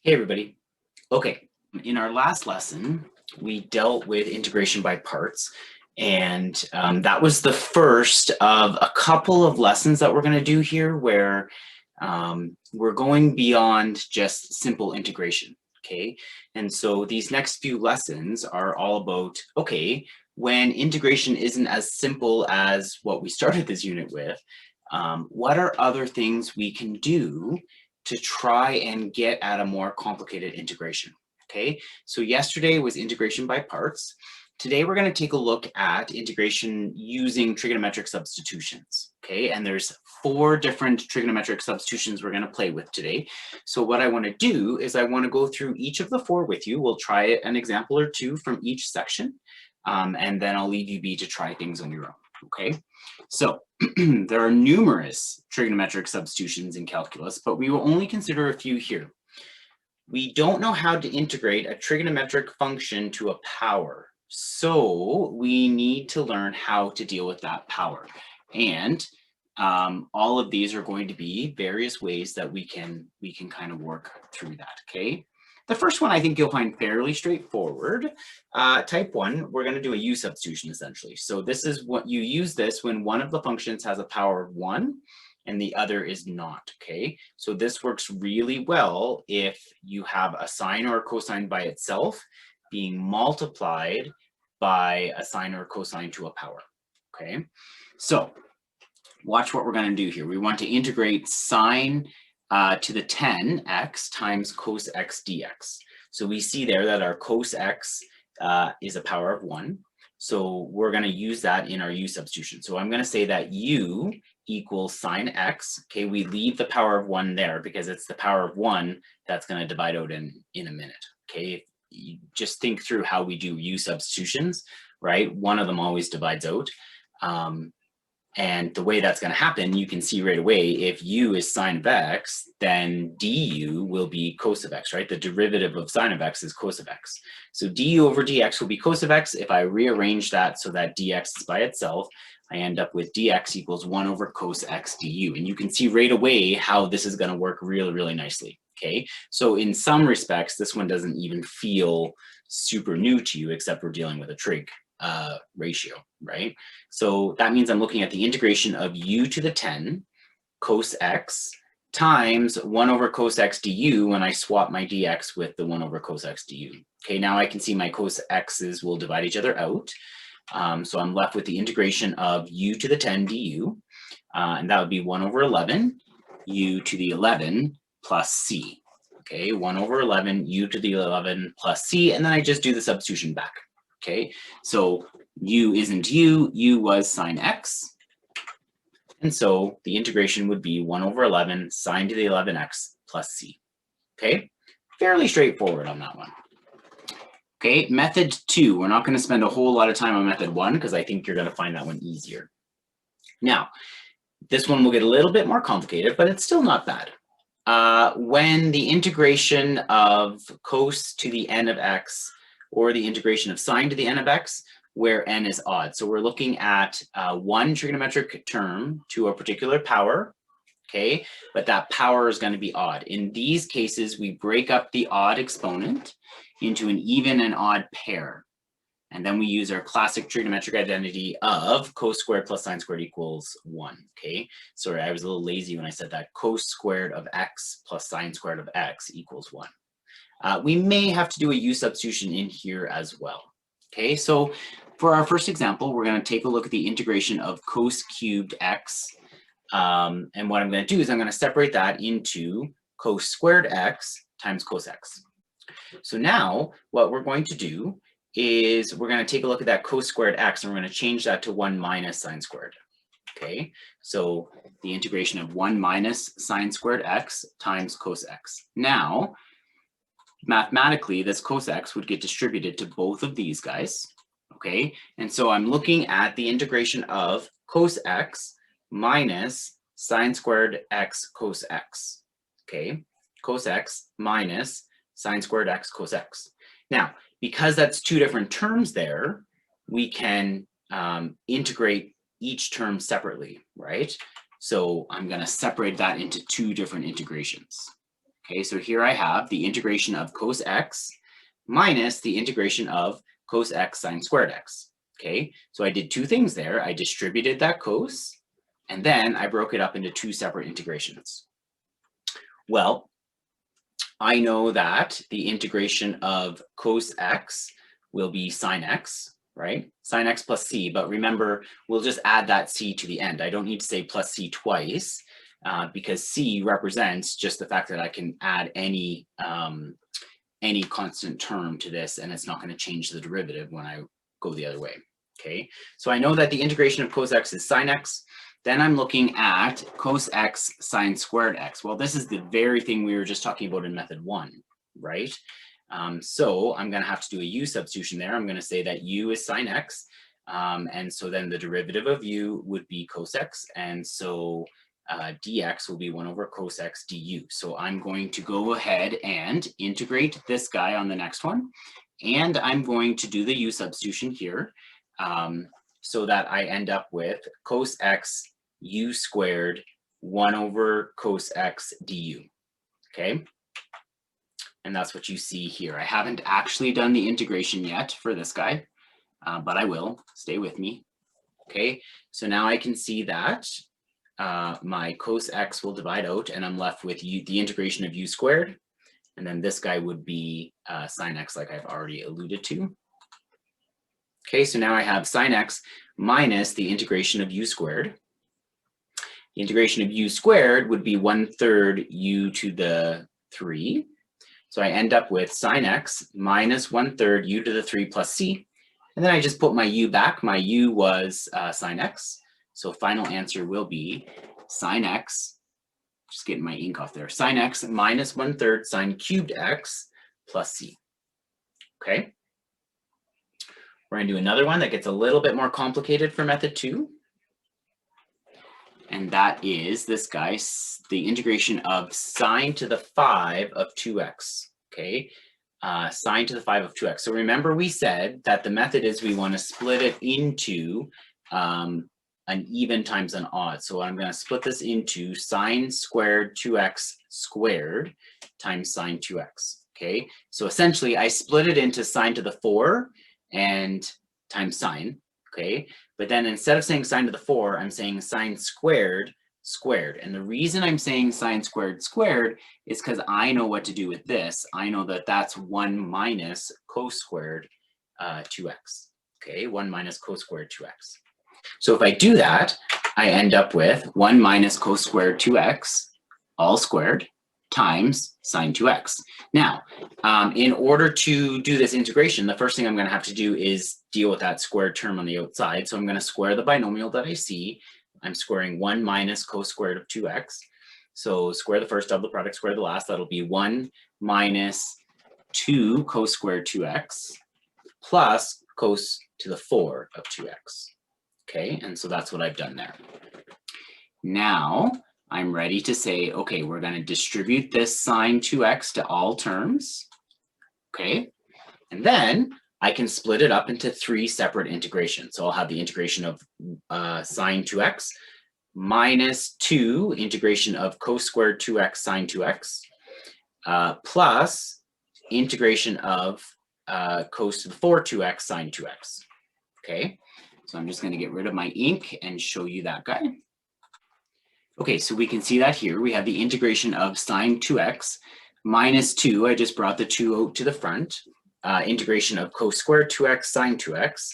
Hey everybody. Okay, in our last lesson, we dealt with integration by parts, and that was the first of a couple of lessons that we're going to do here where we're going beyond just simple integration, okay? And so these next few lessons are all about, okay, when integration isn't as simple as what we started this unit with, what are other things we can do to try and get at a more complicated integration, okay? So yesterday was integration by parts. Today we're going to take a look at integration using trigonometric substitutions, okay? And there's 4 different trigonometric substitutions we're going to play with today. So what I want to do is I want to go through each of the 4 with you. We'll try an example or 2 from each section, and then I'll leave you be to try things on your own, okay? So there are numerous trigonometric substitutions in calculus, but we will only consider a few here. We don't know how to integrate a trigonometric function to a power, so we need to learn how to deal with that power. And all of these are going to be various ways that we can kind of work through that, okay? The first one I think you'll find fairly straightforward. Type 1, we're going to do a U-substitution essentially. So this is what you use this when one of the functions has a power of 1 and the other is not, okay? So this works really well if you have a sine or a cosine by itself being multiplied by a sine or a cosine to a power, okay? So watch what we're going to do here. We want to integrate sine to the 10x times cos x dx. So we see there that our cos x is a power of 1. So we're going to use that in our u substitution. So I'm going to say that u equals sine x. Okay, we leave the power of 1 there because it's the power of 1 that's going to divide out in a minute. Okay, you just think through how we do u substitutions, right? One of them always divides out. And the way that's going to happen, you can see right away, if u is sine of x, then du will be cos of x, right? The derivative of sine of x is cos of x. So du over dx will be cos of x. If I rearrange that so that dx is by itself, I end up with dx equals 1 over cos x du. And you can see right away how this is going to work really, really nicely, okay? So in some respects, this one doesn't even feel super new to you, except we're dealing with a trig ratio, right? So that means I'm looking at the integration of u to the 10 cos x times 1 over cos x du when I swap my dx with the 1 over cos x du. Okay, now I can see my cos x's will divide each other out. So I'm left with the integration of u to the 10 du, and that would be 1 over 11 u to the 11 plus c. Okay, 1 over 11 u to the 11 plus c, and then I just do the substitution back. Okay, so u isn't u was sine x. And so the integration would be 1 over 11 sine to the 11x plus c. Okay, fairly straightforward on that one. Okay, method 2. We're not going to spend a whole lot of time on method 1 because I think you're going to find that one easier. Now, this one will get a little bit more complicated, but it's still not bad. When the integration of cos to the n of x or the integration of sine to the n of x, where n is odd. So we're looking at one trigonometric term to a particular power, okay? But that power is going to be odd. In these cases, we break up the odd exponent into an even and odd pair. And then we use our classic trigonometric identity of cos squared plus sine squared equals 1, okay? Sorry, I was a little lazy when I said that. Cos squared of x plus sine squared of x equals 1. We may have to do a u substitution in here as well. Okay, so for our first example, we're going to take a look at the integration of cos cubed x. And what I'm going to do is I'm going to separate that into cos squared x times cos x. So now what we're going to do is we're going to take a look at that cos squared x, and we're going to change that to 1 minus sine squared. Okay, so the integration of 1 minus sine squared x times cos x. Now, mathematically, this cos x would get distributed to both of these guys, okay? And so I'm looking at the integration of cos x minus sine squared x cos x, okay? Cos x minus sine squared x cos x. Now, because that's 2 different terms there, we can integrate each term separately, right? So I'm going to separate that into 2 different integrations. Okay, so here I have the integration of cos x minus the integration of cos x sine squared x. Okay, so I did two things there. I distributed that cos, and then I broke it up into two separate integrations. Well, I know that the integration of cos x will be sine x, right? Sine x plus c, but remember, we'll just add that c to the end. I don't need to say plus c twice because c represents just the fact that I can add any constant term to this and it's not going to change the derivative when I go the other way, okay? So I know that the integration of cos x is sine x. Then I'm looking at cos x sine squared x. Well, this is the very thing we were just talking about in method 1, right? So I'm going to have to do a u substitution there. I'm going to say that u is sine x. And so then the derivative of u would be cos x. And so dx will be 1 over cos x du. So I'm going to go ahead and integrate this guy on the next one. And I'm going to do the u substitution here. So that I end up with cos x u squared 1 over cos x du, okay? And that's what you see here. I haven't actually done the integration yet for this guy, but I will. Stay with me, okay? So now I can see that my cos x will divide out, and I'm left with the integration of u squared, and then this guy would be sine x, like I've already alluded to. Okay, so now I have sine x minus the integration of u squared. The integration of u squared would be 1/3 u to the 3. So I end up with sine x minus 1/3 u to the 3 plus c. And then I just put my u back. My u was sine x. So final answer will be sine x, just getting my ink off there, sine x minus 1/3 sine cubed x plus c. Okay. We're going to do another one that gets a little bit more complicated for method 2. And that is this guy, the integration of sine to the 5 of 2x, okay? Sine to the 5 of 2x. So remember we said that the method is we want to split it into an even times an odd. So I'm going to split this into sine squared 2x squared times sine 2x, okay? So essentially I split it into sine to the 4 and times sine, okay? But then instead of saying sine to the 4, I'm saying sine squared squared. And the reason I'm saying sine squared squared is because I know what to do with this. I know that that's 1 minus cos squared 2x, okay? 1 minus cos squared 2x. So if I do that, I end up with 1 minus cos squared 2x all squared times sine 2x. Now, in order to do this integration, the first thing I'm going to have to do is deal with that squared term on the outside. So I'm going to square the binomial that I see. I'm squaring 1 minus cos squared of 2x. So square the first, double the product, square the last. That'll be 1 minus 2 cos squared 2x plus cos to the 4 of 2x. Okay, and so that's what I've done there. Now, I'm ready to say, okay, we're going to distribute this sine 2x to all terms, okay? And then I can split it up into 3 separate integrations. So I'll have the integration of sine 2x minus 2 integration of cos squared 2x sine 2x plus integration of cos to the 4 2x sine 2x, okay? So I'm just going to get rid of my ink and show you that guy. Okay, so we can see that here. We have the integration of sine 2x minus 2. I just brought the 2 out to the front. Integration of cos squared 2x sine 2x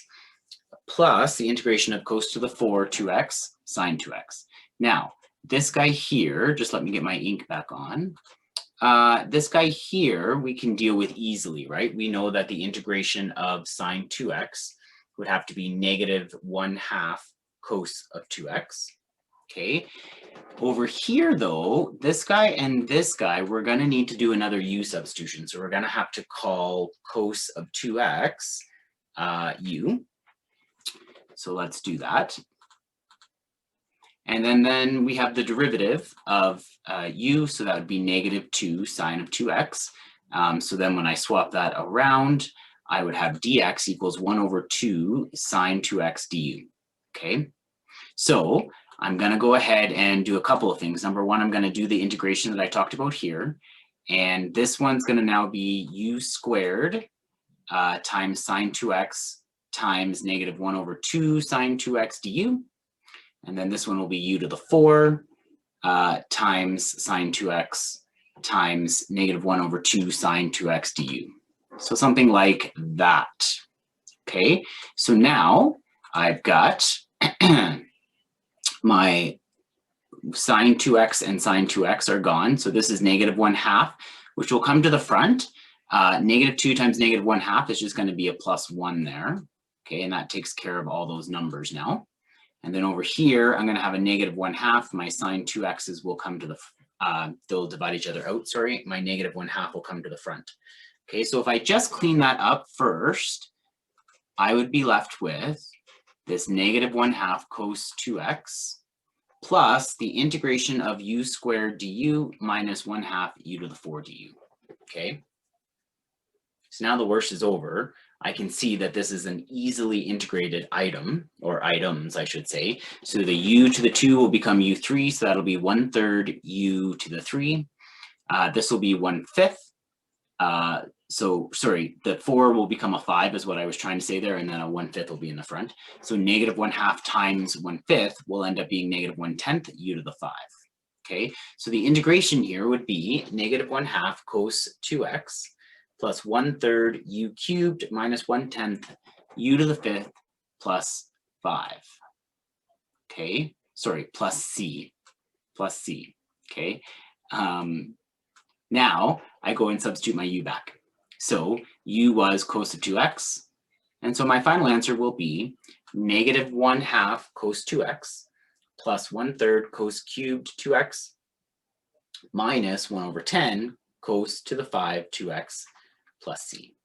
plus the integration of cos to the 4 2x sine 2x. Now, this guy here, just let me get my ink back on. This guy here, we can deal with easily, right? We know that the integration of sine 2x would have to be negative 1/2 cos of 2x. Okay, over here though, this guy and this guy, we're going to need to do another u substitution. So we're going to have to call cos of 2x u. So let's do that. And then we have the derivative of u, so that would be negative 2 sine of 2x. So then when I swap that around, I would have dx equals 1 over 2 sine 2x du. Okay, so I'm going to go ahead and do a couple of things. Number one, I'm going to do the integration that I talked about here. And this one's going to now be u squared times sine 2x times negative 1 over 2 sine 2x du. And then this one will be u to the 4 times sine 2x times negative 1 over 2 sine 2x du. So something like that. Okay, so now I've got my sine 2x and sine 2x are gone. So this is negative 1/2, which will come to the front. Negative 2 times negative 1/2 is just going to be a plus 1 there. Okay, and that takes care of all those numbers now. And then over here, I'm going to have a negative 1/2. My sine 2x's will come to the, they'll divide each other out, sorry. My negative 1/2 will come to the front. Okay, so if I just clean that up first, I would be left with this negative 1/2 cos 2x plus the integration of u squared du minus 1/2 u to the 4 du. Okay, so now the worst is over. I can see that this is an easily integrated item, or items, I should say. So the u to the 2 will become u3, so that'll be 1/3 u to the 3. This will be 1/5. So sorry, the 4 will become a 5 is what I was trying to say there, and then a 1/5 will be in the front. So negative 1/2 times 1/5 will end up being negative 1/10 u to the 5. Okay, so the integration here would be negative 1/2 cos 2x plus 1/3 u cubed minus 1/10 u to the 5th plus 5. Okay, sorry, plus c, okay. Now I go and substitute my u back. So u was cos of 2x, and so my final answer will be negative 1/2 cos 2x plus 1/3 cos cubed 2x minus 1/10 cos to the 5 2x plus c.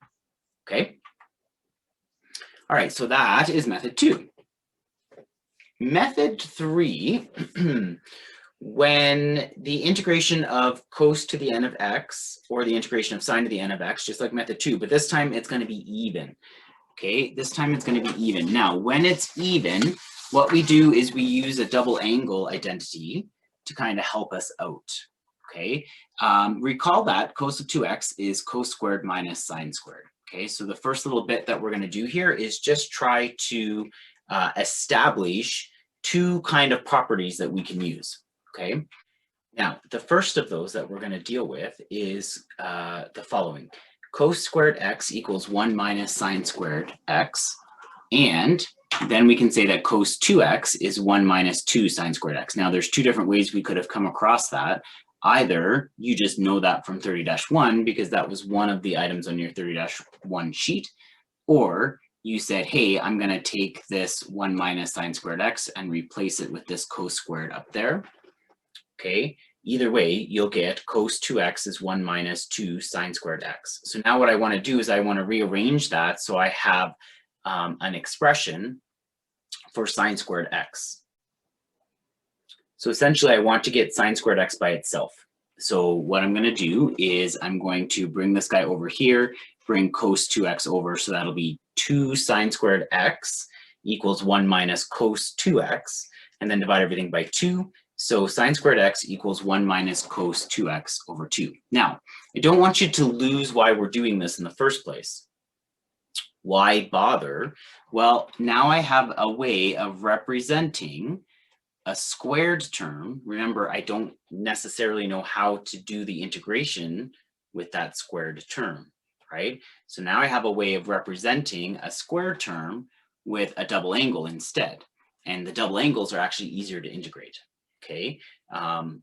Okay. All right, so that is method 2. Method 3, when the integration of cos to the n of x, or the integration of sine to the n of x, just like method 2, but this time it's going to be even. Okay, this time it's going to be even. Now, when it's even, what we do is we use a double angle identity to kind of help us out. Okay, recall that cos of 2x is cos squared minus sine squared. Okay, so the first little bit that we're going to do here is just try to establish two kind of properties that we can use. Okay, now the first of those that we're going to deal with is the following. Cos squared x equals 1 minus sine squared x, and then we can say that cos 2x is 1 minus 2 sine squared x. Now there's two different ways we could have come across that. Either you just know that from 30-1 because that was one of the items on your 30-1 sheet, or you said, hey, I'm going to take this 1 minus sine squared x and replace it with this cos squared up there. Okay, either way, you'll get cos 2x is 1 minus 2 sine squared x. So now what I want to do is I want to rearrange that so I have an expression for sine squared x. So essentially, I want to get sine squared x by itself. So what I'm going to do is I'm going to bring this guy over here, bring cos 2x over, so that'll be 2 sine squared x equals 1 minus cos 2x, and then divide everything by 2. So sine squared x equals 1 minus cos 2x over 2. Now, I don't want you to lose why we're doing this in the first place. Why bother? Well, now I have a way of representing a squared term. Remember, I don't necessarily know how to do the integration with that squared term, right? So now I have a way of representing a squared term with a double angle instead. And the double angles are actually easier to integrate. Okay,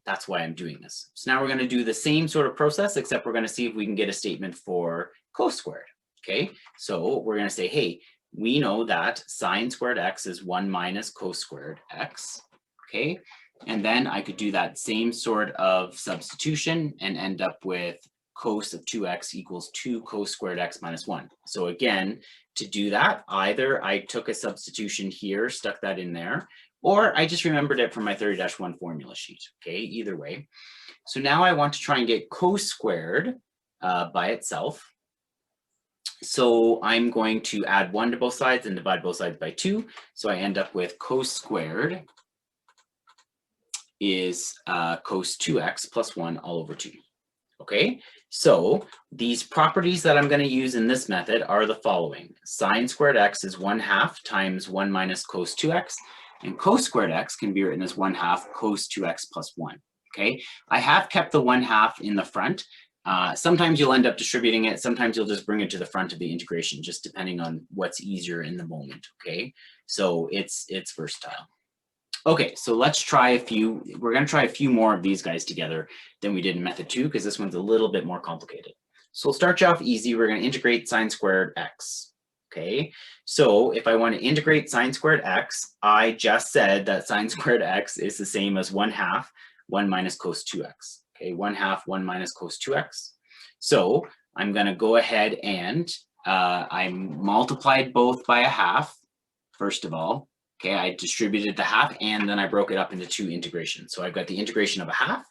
that's why I'm doing this. So now we're going to do the same sort of process, except we're going to see if we can get a statement for cos squared. Okay, so we're going to say, hey, we know that sine squared x is 1 minus cos squared x. Okay, and then I could do that same sort of substitution and end up with cos of 2x equals 2 cos squared x minus 1. So again, to do that, either I took a substitution here, stuck that in there, or I just remembered it from my 30-1 formula sheet. Okay, either way. So now I want to try and get cos squared by itself. So I'm going to add 1 to both sides and divide both sides by 2. So I end up with cos squared is cos 2x plus 1 all over 2. Okay, so these properties that I'm going to use in this method are the following. Sine squared x is 1/2 times 1 minus cos 2x, and cos squared x can be written as 1/2 cos 2x plus 1. Okay, I have kept the 1/2 in the front. Sometimes you'll end up distributing it. Sometimes you'll just bring it to the front of the integration, just depending on what's easier in the moment. Okay, so it's versatile. Okay, so let's try a few. We're going to try a few more of these guys together than we did in method 2, because this one's a little bit more complicated. So we'll start you off easy. We're going to integrate sine squared x. Okay, so if I want to integrate sine squared x, I just said that sine squared x is the same as 1/2 1 minus cos 2x. Okay, 1/2 1 minus cos 2x. So I'm going to go ahead and I multiplied both by a half, first of all. Okay, I distributed the half and then I broke it up into two integrations. So I've got the integration of a half,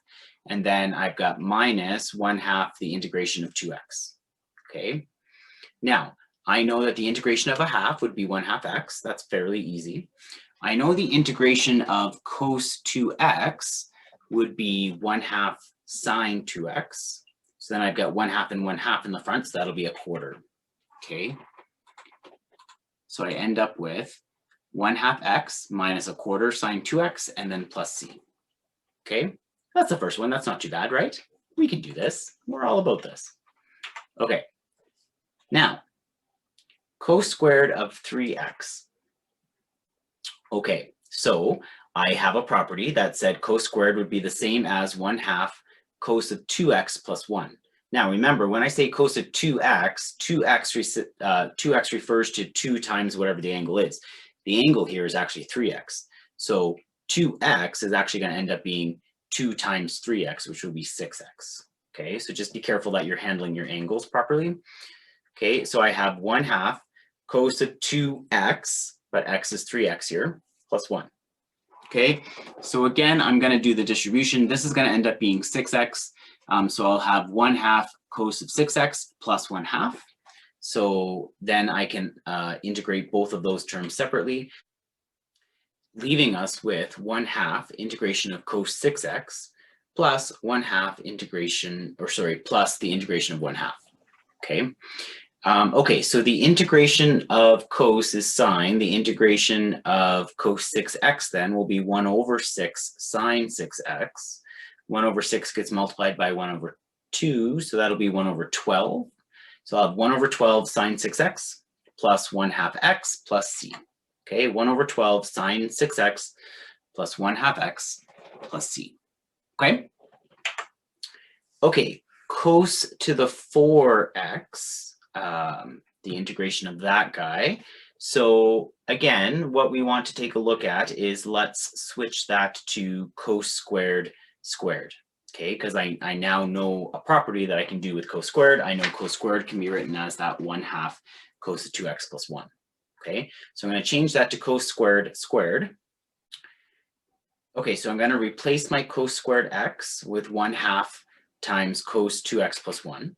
and then I've got minus 1/2 the integration of 2x. Okay, now I know that the integration of a half would be 1/2 x. That's fairly easy. I know the integration of cos 2x would be 1/2 sine 2x. So then I've got 1/2 and 1/2 in the front, so that'll be a quarter. Okay, so I end up with 1/2 x minus a quarter sine 2x, and then plus c. Okay, that's the first one. That's not too bad, right? We can do this. We're all about this. Okay, now cos squared of 3x. Okay, so I have a property that said cos squared would be the same as 1/2 cos of 2x plus 1. Now remember, when I say cos of 2x, 2x refers to 2 times whatever the angle is. The angle here is actually 3x. So 2x is actually going to end up being 2 times 3x, which will be 6x. Okay, so just be careful that you're handling your angles properly. Okay, so I have 1/2 cos of 2x, but x is 3x here, plus 1. Okay, so again, I'm going to do the distribution. This is going to end up being 6x. So I'll have 1/2 cos of 6x plus 1/2. So then I can integrate both of those terms separately, leaving us with 1/2 integration of cos 6x plus 1/2 integration, or sorry, plus the integration of 1/2. Okay. Okay, so the integration of cos is sine. The integration of cos 6x then will be 1/6 sine 6x. 1/6 gets multiplied by 1/2, so that'll be 1/12. So I'll have 1/12 sine 6x plus 1/2 x plus c. Okay, 1/12 sine 6x plus 1/2 x plus c. Okay? Okay, cos to the 4x, the integration of that guy. So again, what we want to take a look at is, let's switch that to cos squared squared. Okay, because I now know a property that I can do with cos squared. I know cos squared can be written as that 1/2 cos of 2x plus 1. Okay, so I'm going to change that to cos squared squared. Okay, so I'm going to replace my cos squared x with 1/2 times cos 2x plus 1.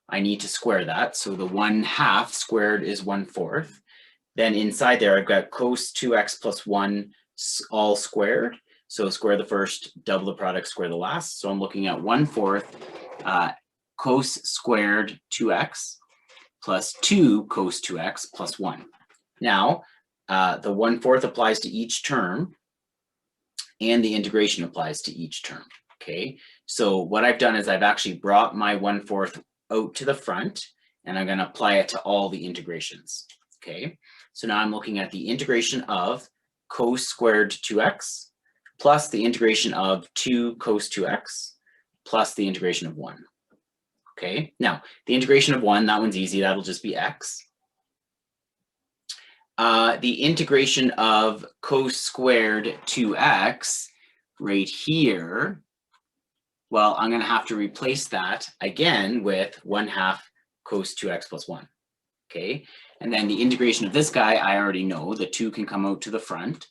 I need to square that, so the 1/2 squared is 1/4. Then inside there, I've got cos 2x plus 1 all squared. So square the first, double the product, square the last. So I'm looking at 1/4 cos squared 2x plus 2 cos 2x plus 1. Now, the 1/4 applies to each term, and the integration applies to each term. Okay, so what I've done is I've actually brought my 1/4 out to the front, and I'm going to apply it to all the integrations. Okay, so now I'm looking at the integration of cos squared 2x plus the integration of 2 cos 2x plus the integration of 1. Okay, now the integration of 1, that one's easy, that'll just be x. The integration of cos squared 2x right here, well, I'm going to have to replace that again with 1/2 cos 2x plus 1. Okay, and then the integration of this guy, I already know the 2 can come out to the front.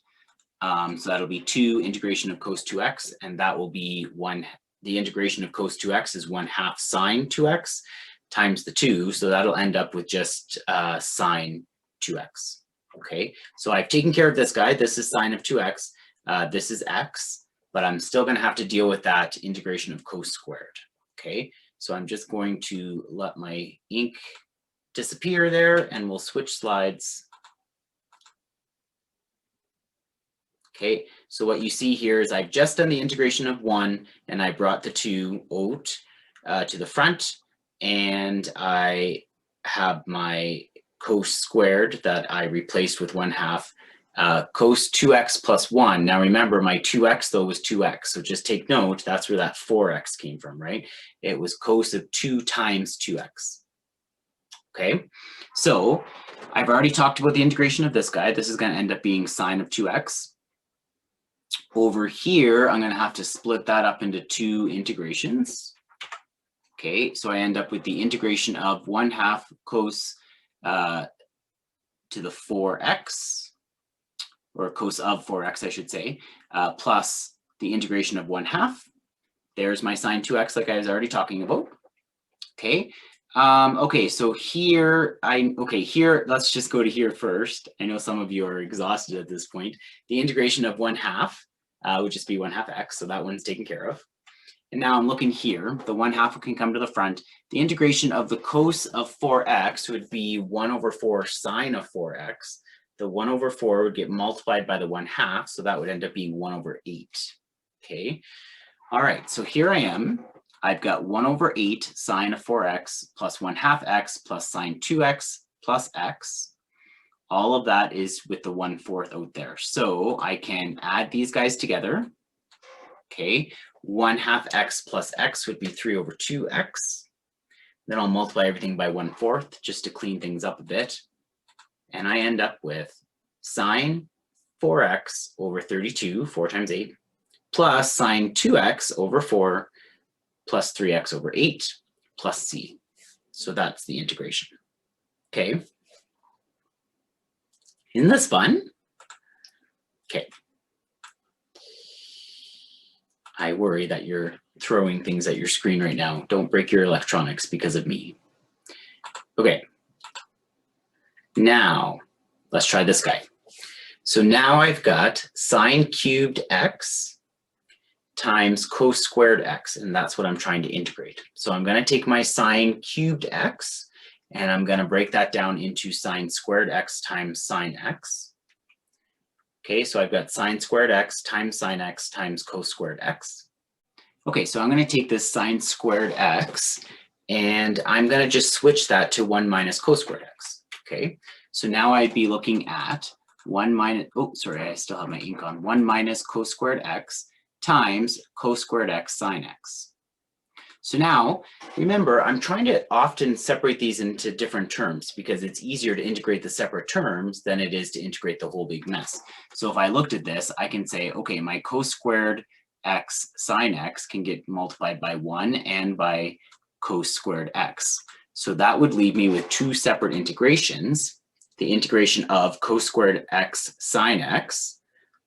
So that'll be 2 integration of cos 2x, and that will be 1. The integration of cos 2x is 1/2 sine 2x times the 2, so that'll end up with just sine 2x. Okay, so I've taken care of this guy. This is sine of 2x. This is x, but I'm still going to have to deal with that integration of cos squared. Okay, so I'm just going to let my ink disappear there and we'll switch slides. Okay, so what you see here is I've just done the integration of 1 and I brought the 2 out to the front, and I have my cos squared that I replaced with 1/2. Cos 2x plus 1. Now remember, my 2x though was 2x, so just take note, that's where that 4x came from, right? It was cos of 2 times 2x. Okay, so I've already talked about the integration of this guy. This is going to end up being sine of 2x. Over here, I'm going to have to split that up into 2 integrations. Okay, so I end up with the integration of 1/2 cos to the 4x, or cos of 4x, I should say, plus the integration of 1/2. There's my sine 2x, like I was already talking about. Okay, okay, so here, let's just go to here first. I know some of you are exhausted at this point. The integration of 1/2 would just be 1/2 x, so that one's taken care of. And now I'm looking here, the 1/2 can come to the front. The integration of the cos of 4x would be 1/4 sine of 4x. The 1/4 would get multiplied by the 1/2, so that would end up being 1/8. Okay, all right, so here I am. I've got 1/8 sine of 4x plus 1/2 x plus sine 2x plus x. All of that is with the 1/4 out there. So I can add these guys together. Okay, 1/2 x plus x would be 3/2x. Then I'll multiply everything by 1/4 just to clean things up a bit. And I end up with sine 4x over 32, 4 times 8, plus sine 2x over 4, plus 3x over 8, plus c. So that's the integration. Okay. Isn't this fun? Okay. I worry that you're throwing things at your screen right now. Don't break your electronics because of me. Okay. Now, let's try this guy. So now I've got sine cubed x times cos squared x, and that's what I'm trying to integrate. So I'm going to take my sine cubed x, and I'm going to break that down into sine squared x times sine x. Okay, so I've got sine squared x times sine x times cos squared x. Okay, so I'm going to take this sine squared x, and I'm going to just switch that to 1 minus cos squared x. Okay, so now I'd be looking at 1 minus, oh, sorry, I still have my ink on, 1 minus cos squared x times cos squared x sine x. So now, remember, I'm trying to often separate these into different terms because it's easier to integrate the separate terms than it is to integrate the whole big mess. So if I looked at this, I can say, okay, my cos squared x sine x can get multiplied by 1 and by cos squared x. So that would leave me with 2 separate integrations, the integration of cos squared x sine x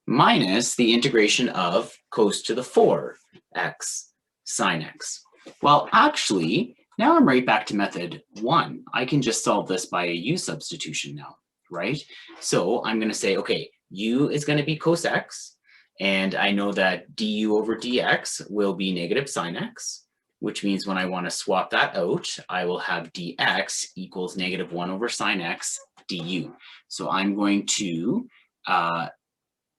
minus the integration of cos to the 4x sine x. Well, actually, now I'm right back to method 1. I can just solve this by a U-substitution now, right? So I'm going to say, okay, U is going to be cos x, and I know that du over dx will be negative sine x, which means when I want to swap that out, I will have dx equals negative 1 over sine x du. So I'm going to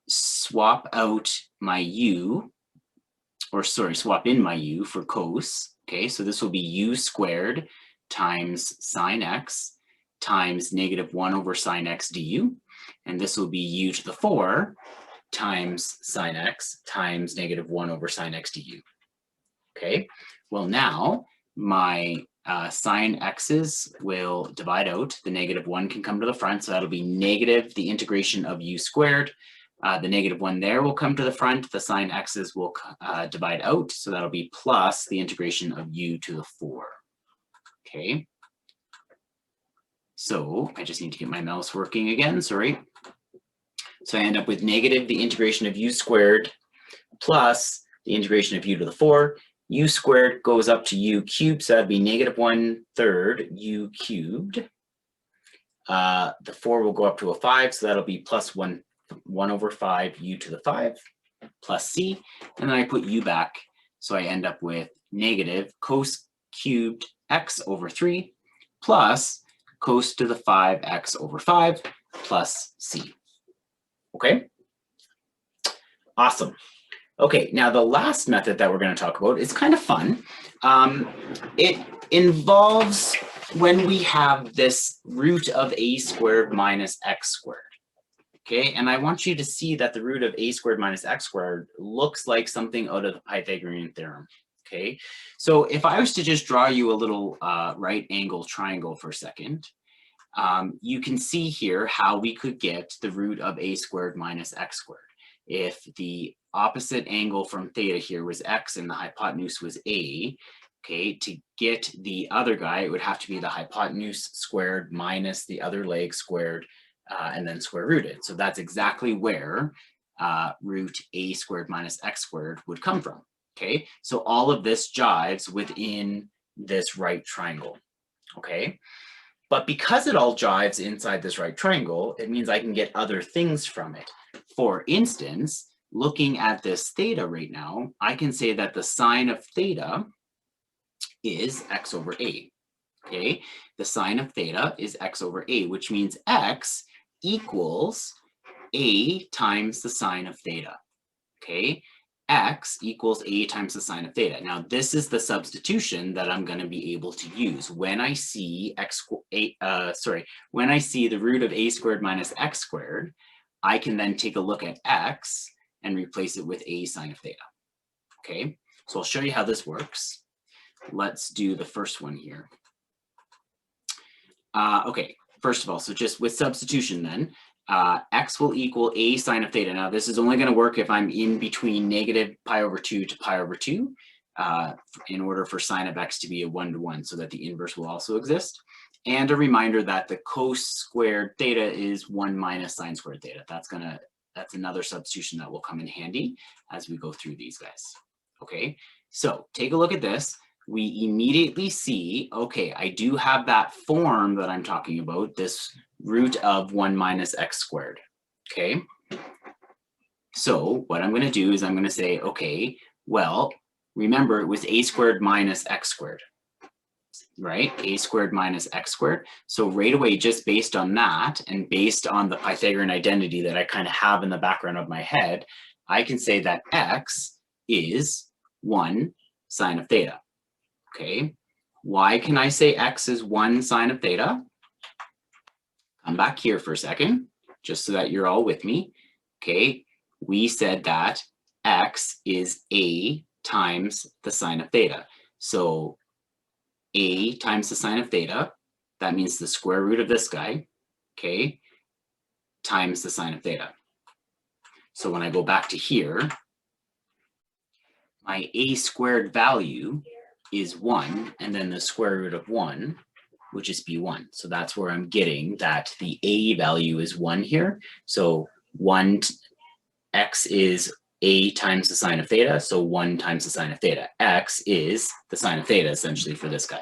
swap out my u, or sorry, swap in my u for cos. Okay, so this will be u squared times sine x times negative 1 over sine x du. And this will be u to the 4 times sine x times negative 1 over sine x du. Okay, well now my sine x's will divide out. The negative 1 can come to the front, so that'll be negative the integration of u squared. The negative 1 there will come to the front. The sine x's will divide out, so that'll be plus the integration of u to the 4. Okay. So I just need to get my mouse working again, sorry. So I end up with negative the integration of u squared plus the integration of u to the 4. U squared goes up to u cubed, so that'd be negative 1/3 u cubed. The 4 will go up to a 5, so that'll be plus 1 over 5 u to the 5 plus c, and then I put u back, so I end up with negative cos cubed x over 3 plus cos to the 5x over 5 plus c. Okay? Awesome. Okay, now the last method that we're going to talk about is kind of fun. It involves when we have this root of a squared minus x squared. Okay, and I want you to see that the root of a squared minus x squared looks like something out of the Pythagorean theorem. Okay, so if I was to just draw you a little right angle triangle for a second, you can see here how we could get the root of a squared minus x squared. If the opposite angle from theta here was x and the hypotenuse was a, okay, to get the other guy, it would have to be the hypotenuse squared minus the other leg squared and then square rooted. So that's exactly where root a squared minus x squared would come from. Okay, so all of this jives within this right triangle. Okay, but because it all jives inside this right triangle, it means I can get other things from it. For instance, looking at this theta right now, I can say that the sine of theta is x over a. Okay, the sine of theta is x over a, which means x equals a times the sine of theta. Okay, x equals a times the sine of theta. Now this is the substitution that I'm going to be able to use when I see when I see the root of a squared minus x squared. I can then take a look at x and replace it with a sine of theta. Okay, so I'll show you how this works. Let's do the first one here. Okay, first of all, so just with substitution then, x will equal a sine of theta. Now this is only going to work if I'm in between negative pi over 2 to pi over 2 in order for sine of x to be a 1-to-1 so that the inverse will also exist. And a reminder that the cos squared theta is 1 minus sine squared theta. That's another substitution that will come in handy as we go through these guys. Okay, so take a look at this. We immediately see, okay, I do have that form that I'm talking about, this root of 1 minus x squared. Okay, so what I'm going to do is I'm going to say, okay, well, remember it was a squared minus x squared. Right, a squared minus x squared. So right away, just based on that and based on the Pythagorean identity that I kind of have in the background of my head, I can say that x is 1 sine of theta. Okay, why can I say x is 1 sine of theta? Come back here for a second, just so that you're all with me. Okay, we said that x is a times the sine of theta. So a times the sine of theta, that means the square root of this guy, okay, times the sine of theta. So when I go back to here, my a squared value is 1, and then the square root of 1 would just be 1. So that's where I'm getting that the a value is 1 here. So x is a times the sine of theta, so 1 times the sine of theta. X is the sine of theta, essentially, for this guy.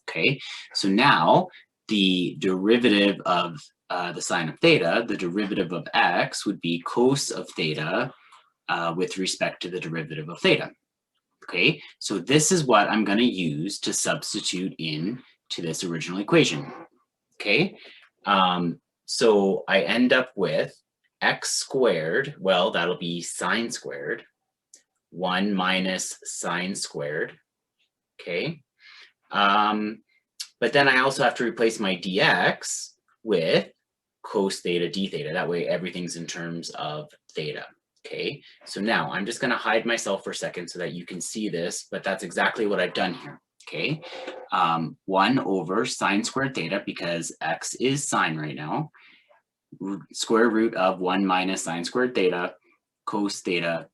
Okay, so now the derivative of the sine of theta, the derivative of x would be cos of theta with respect to the derivative of theta. Okay, so this is what I'm going to use to substitute in to this original equation. Okay, so I end up with x squared, well, that'll be sine squared, 1 minus sine squared, okay? But then I also have to replace my dx with cos theta d theta. That way everything's in terms of theta, okay? So now I'm just gonna hide myself for a second so that you can see this, but that's exactly what I've done here, okay? 1 over sine squared theta, because x is sine right now, square root of 1 minus sine squared theta cos theta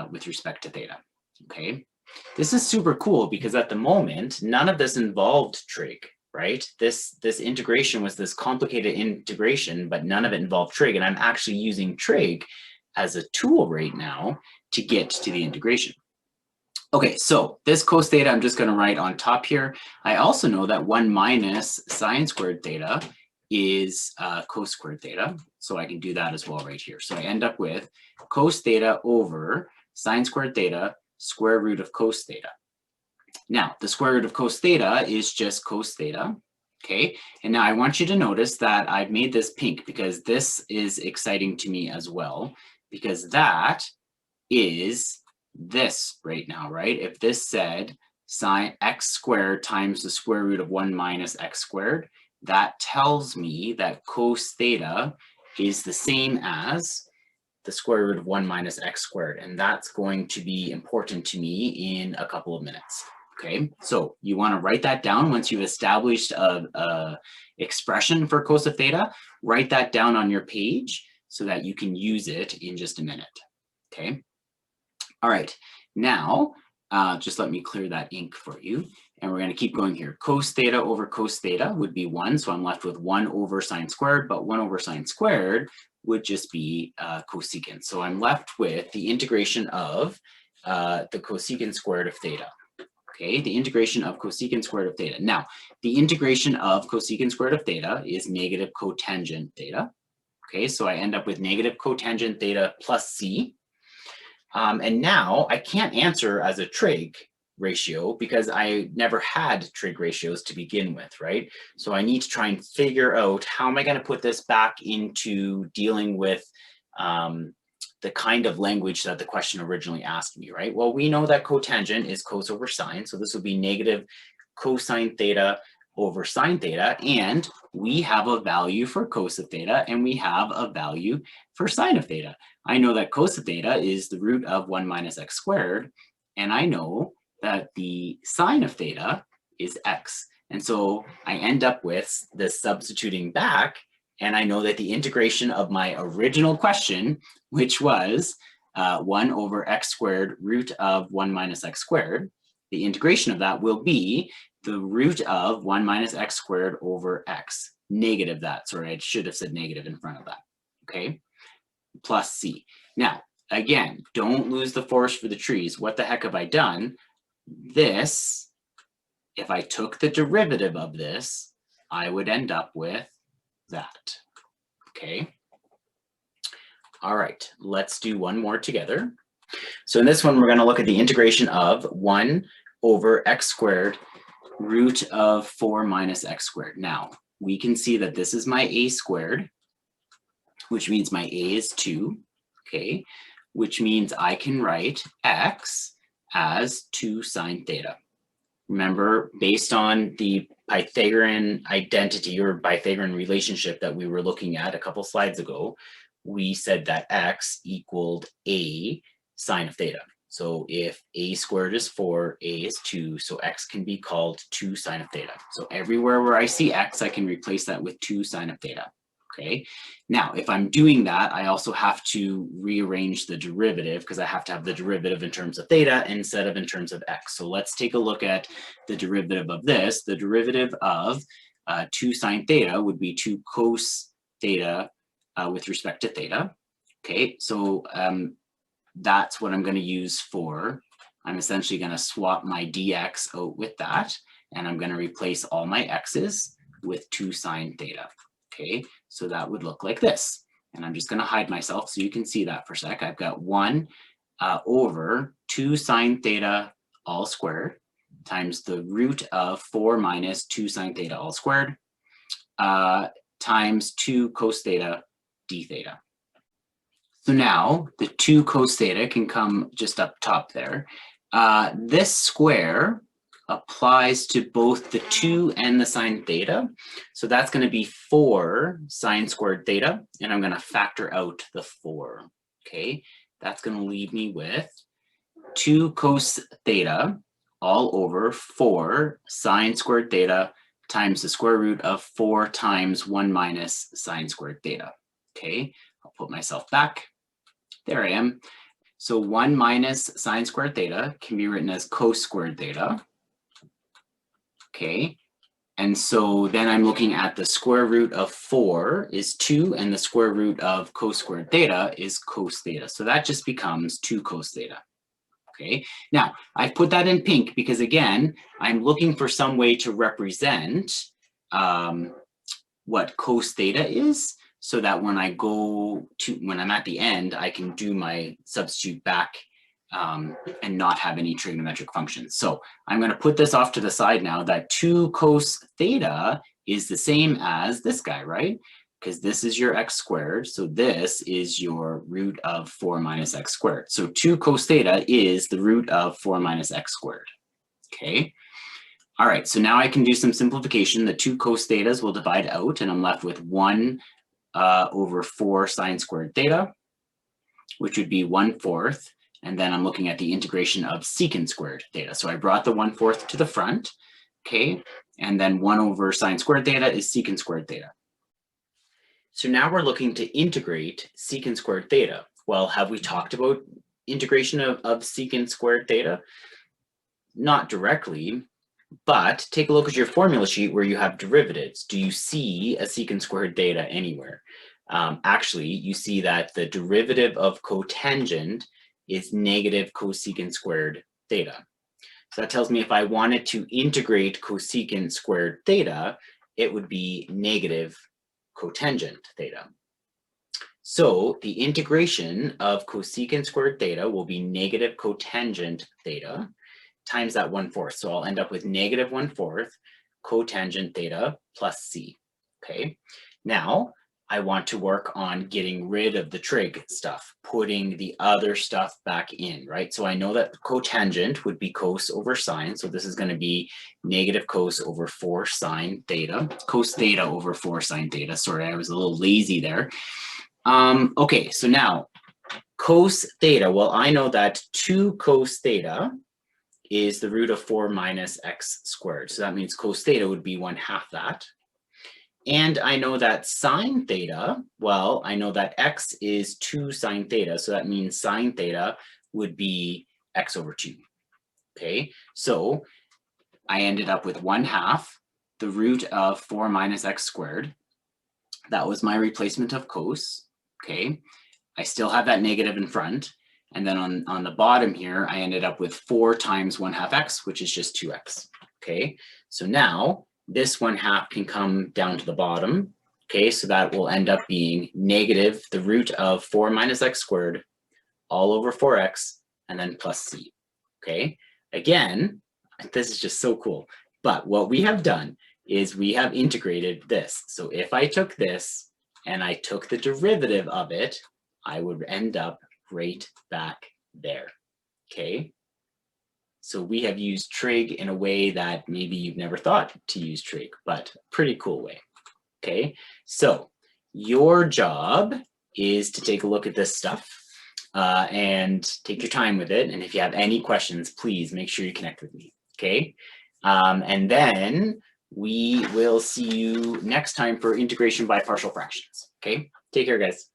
with respect to theta. Okay, this is super cool because at the moment none of this involved trig, right? This integration was this complicated integration, but none of it involved trig, and I'm actually using trig as a tool right now to get to the integration. Okay, so this cos theta I'm just going to write on top here. I also know that 1 minus sine squared theta is cos squared theta, so I can do that as well right here. So I end up with cos theta over sine squared theta square root of cos theta. Now, the square root of cos theta is just cos theta. Okay, and now I want you to notice that I've made this pink because this is exciting to me as well, because that is this right now, right? If this said sine x squared times the square root of 1 minus x squared, that tells me that cos theta is the same as the square root of 1 minus x squared, and that's going to be important to me in a couple of minutes. Okay, so you want to write that down once you've established a expression for cos of theta. Write that down on your page so that you can use it in just a minute. Okay. All right. Now, just let me clear that ink for you, and we're going to keep going here. Cos theta over cos theta would be 1, so I'm left with 1 over sine squared, but 1 over sine squared would just be cosecant. So I'm left with the integration of the cosecant squared of theta. Okay, the integration of cosecant squared of theta. Now, the integration of cosecant squared of theta is negative cotangent theta. Okay, so I end up with negative cotangent theta plus c. And now I can't answer as a trig ratio because I never had trig ratios to begin with, right? So I need to try and figure out how am I going to put this back into dealing with the kind of language that the question originally asked me, right? Well, we know that cotangent is cos over sine, so this would be negative cosine theta over sine theta, and we have a value for cos of theta, and we have a value for sine of theta. I know that cos of theta is the root of 1 minus x squared, and I know that the sine of theta is x. And so I end up with this substituting back, and I know that the integration of my original question, which was 1 over x squared root of 1 minus x squared, the integration of that will be the root of 1 minus x squared over x, negative that. Sorry, I should have said negative in front of that, okay? Plus c. Now, again, don't lose the forest for the trees. What the heck have I done? This, if I took the derivative of this, I would end up with that, okay? All right, let's do one more together. So in this one, we're gonna look at the integration of 1 over x squared root of 4 minus x squared. Now, we can see that this is my a squared, which means my a is 2, okay? Which means I can write x as 2 sine theta. Remember, based on the Pythagorean identity or Pythagorean relationship that we were looking at a couple slides ago, we said that x equaled a sine of theta. So if a squared is 4, a is 2, so x can be called 2 sine of theta. So everywhere where I see x, I can replace that with 2 sine of theta, okay? Now, if I'm doing that, I also have to rearrange the derivative because I have to have the derivative in terms of theta instead of in terms of x. So let's take a look at the derivative of this. The derivative of 2 sine theta would be 2 cos theta with respect to theta, okay? So that's what I'm going to use for, I'm essentially going to swap my dx out with that, and I'm going to replace all my x's with 2 sine theta, okay? So that would look like this. And I'm just going to hide myself so you can see that for a sec. I've got 1 over 2 sine theta all squared times the root of 4 minus 2 sine theta all squared times 2 cos theta d theta. So now the 2 cos theta can come just up top there. This square applies to both the 2 and the sine theta. So that's going to be 4 sine squared theta, and I'm going to factor out the 4. Okay, that's going to leave me with 2 cos theta all over 4 sine squared theta times the square root of 4 times 1 minus sine squared theta. Okay, I'll put myself back. There I am. So 1 minus sine squared theta can be written as cos squared theta. Okay, and so then I'm looking at the square root of 4 is 2, and the square root of cos squared theta is cos theta. So that just becomes 2 cos theta. Okay, now I've put that in pink because, again, I'm looking for some way to represent what cos theta is, so that when I go to, when I'm at the end, I can do my substitute back and not have any trigonometric functions. So I'm going to put this off to the side now, that 2 cos theta is the same as this guy, right? Because this is your x squared. So this is your root of 4 minus x squared. So 2 cos theta is the root of 4 minus x squared. Okay. All right. So now I can do some simplification. The 2 cos thetas will divide out, and I'm left with 1 over 4 sine squared theta, which would be 1/4. And then I'm looking at the integration of secant squared theta. So I brought the 1/4 to the front. Okay. And then 1 over sine squared theta is secant squared theta. So now we're looking to integrate secant squared theta. Well, have we talked about integration of secant squared theta? Not directly, but take a look at your formula sheet where you have derivatives. Do you see a secant squared theta anywhere? Actually, you see that the derivative of cotangent is negative cosecant squared theta. So that tells me if I wanted to integrate cosecant squared theta, it would be negative cotangent theta. So the integration of cosecant squared theta will be negative cotangent theta times that 1/4. So I'll end up with negative 1/4 cotangent theta plus c. Okay. Now I want to work on getting rid of the trig stuff, putting the other stuff back in, right? So I know that cotangent would be cos over sine. So this is going to be negative cos over 4 sine theta, cos theta over 4 sine theta. Sorry, I was a little lazy there. Okay, so now cos theta, well, I know that 2 cos theta is the root of 4 minus x squared. So that means cos theta would be 1/2 that. And I know that sine theta, well, I know that x is 2 sine theta. So that means sine theta would be x over 2. Okay, so I ended up with 1/2 the root of 4 minus x squared. That was my replacement of cos. Okay, I still have that negative in front. And then on the bottom here, I ended up with 4 times 1/2 x, which is just 2x. Okay, so now this 1/2 can come down to the bottom. Okay, so that will end up being negative the root of 4 minus x squared all over 4x and then plus c. Okay, again, this is just so cool. But what we have done is we have integrated this. So if I took this and I took the derivative of it, I would end up right back there. Okay. So we have used trig in a way that maybe you've never thought to use trig, but pretty cool way. Okay, so your job is to take a look at this stuff and take your time with it. And if you have any questions, please make sure you connect with me. Okay, and then we will see you next time for integration by partial fractions. Okay, take care, guys.